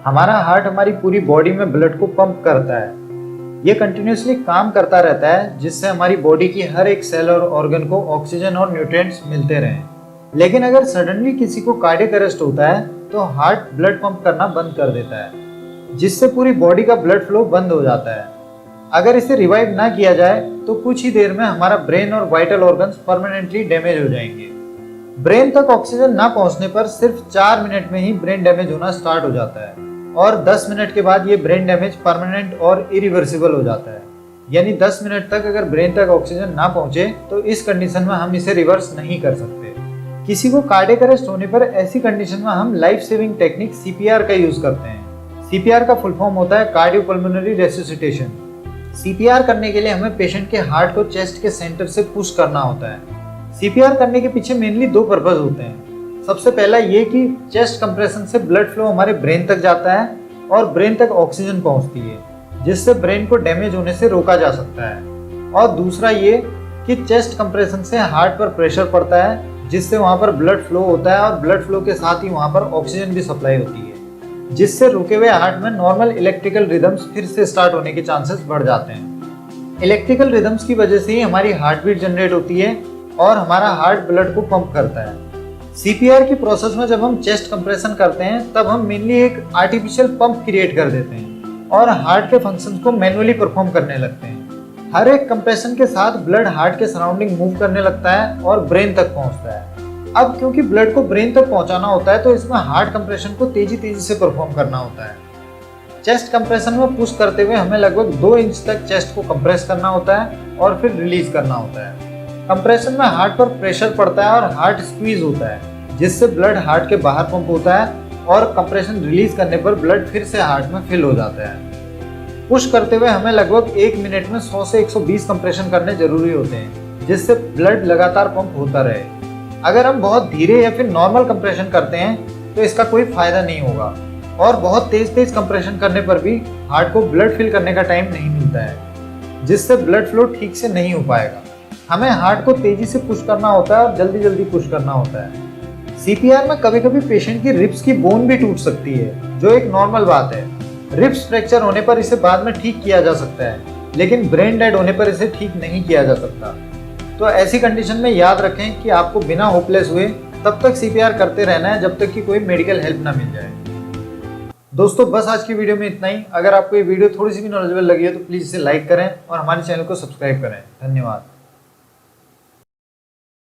हमारा हार्ट हमारी पूरी बॉडी में ब्लड को पंप करता है। ये कंटिन्यूसली काम करता रहता है जिससे हमारी बॉडी की हर एक सेल और ऑर्गन को ऑक्सीजन और न्यूट्रिएंट्स मिलते रहें। लेकिन अगर सडनली किसी को कार्डियक अरेस्ट होता है तो हार्ट ब्लड पंप करना बंद कर देता है, जिससे पूरी बॉडी का ब्लड फ्लो बंद हो जाता है। अगर इसे रिवाइव ना किया जाए तो कुछ ही देर में हमारा ब्रेन और वाइटल ऑर्गन्स परमानेंटली डैमेज हो जाएंगे। ब्रेन तक ऑक्सीजन ना पहुंचने पर सिर्फ 4 मिनट में ही ब्रेन डैमेज होना स्टार्ट हो जाता है और 10 मिनट के बाद ये ब्रेन डैमेज परमानेंट और इरिवर्सिबल हो जाता है। यानी 10 मिनट तक अगर ब्रेन तक ऑक्सीजन ना पहुंचे तो इस कंडीशन में हम इसे रिवर्स नहीं कर सकते। किसी को कार्डियक अरेस्ट होने पर ऐसी कंडीशन में हम लाइफ सेविंग टेक्निक सीपीआर का यूज करते हैं। सीपीआर का फुल फॉर्म होता है कार्डियोपल्मोनरी रेसुसिटेशन। सीपीआर करने के लिए हमें पेशेंट के हार्ट को चेस्ट के सेंटर से पुश करना होता है। सीपीआर करने के पीछे मेनली 2 पर्पस होते हैं। सबसे पहला ये कि चेस्ट कंप्रेशन से ब्लड फ्लो हमारे ब्रेन तक जाता है और ब्रेन तक ऑक्सीजन पहुंचती है, जिससे ब्रेन को डैमेज होने से रोका जा सकता है। और दूसरा ये कि चेस्ट कंप्रेशन से हार्ट पर प्रेशर पड़ता है, जिससे वहां पर ब्लड फ्लो होता है और ब्लड फ्लो के साथ ही वहां पर ऑक्सीजन भी सप्लाई होती है, जिससे रुके हुए हार्ट में नॉर्मल इलेक्ट्रिकल रिदम्स फिर से स्टार्ट होने के चांसेस बढ़ जाते हैं। इलेक्ट्रिकल रिदम्स की वजह से ही हमारी हार्ट बीट जनरेट होती है और हमारा हार्ट ब्लड को पंप करता है। सीपीआर की प्रोसेस में जब हम चेस्ट कंप्रेशन करते हैं तब हम मेनली एक आर्टिफिशियल पंप क्रिएट कर देते हैं और हार्ट के फंक्शंस को मैन्युअली परफॉर्म करने लगते हैं। हर एक कंप्रेशन के साथ ब्लड हार्ट के सराउंडिंग मूव करने लगता है और ब्रेन तक पहुंचता है। अब क्योंकि ब्लड को ब्रेन तक पहुंचाना होता है तो इसमें हार्ट कंप्रेशन को तेजी से परफॉर्म करना होता है। चेस्ट कंप्रेशन में पुश करते हुए हमें लगभग 2 इंच तक चेस्ट को कंप्रेस करना होता है और फिर रिलीज करना होता है। कंप्रेशन में हार्ट पर प्रेशर पड़ता है और हार्ट स्क्वीज होता है, जिससे ब्लड हार्ट के बाहर पंप होता है और कंप्रेशन रिलीज करने पर ब्लड फिर से हार्ट में फिल हो जाता है। पुश करते हुए हमें लगभग 1 मिनट में 100 से 120 कंप्रेशन करने जरूरी होते हैं, जिससे ब्लड लगातार पंप होता रहे। अगर हम बहुत धीरे या फिर नॉर्मल कंप्रेशन करते हैं तो इसका कोई फायदा नहीं होगा और बहुत तेज कंप्रेशन करने पर भी हार्ट को ब्लड फिल करने का टाइम नहीं मिलता है, जिससे ब्लड फ्लो ठीक से नहीं हो पाएगा। हमें हार्ट को तेजी से पुश करना होता है और जल्दी पुश करना होता है। सीपीआर में कभी कभी पेशेंट की रिब्स की बोन भी टूट सकती है, जो एक नॉर्मल बात है। रिब्स फ्रैक्चर होने पर इसे बाद में ठीक किया जा सकता है, लेकिन ब्रेन डेड होने पर इसे ठीक नहीं किया जा सकता। तो ऐसी कंडीशन में याद रखें कि आपको बिना होपलेस हुए तब तक सीपीआर करते रहना है जब तक कि कोई मेडिकल हेल्प ना मिल जाए। दोस्तों बस आज की वीडियो में इतना ही। अगर आपको ये वीडियो थोड़ी सी भी नॉलेजेबल लगी है तो प्लीज़ इसे लाइक करें और हमारे चैनल को सब्सक्राइब करें। धन्यवाद।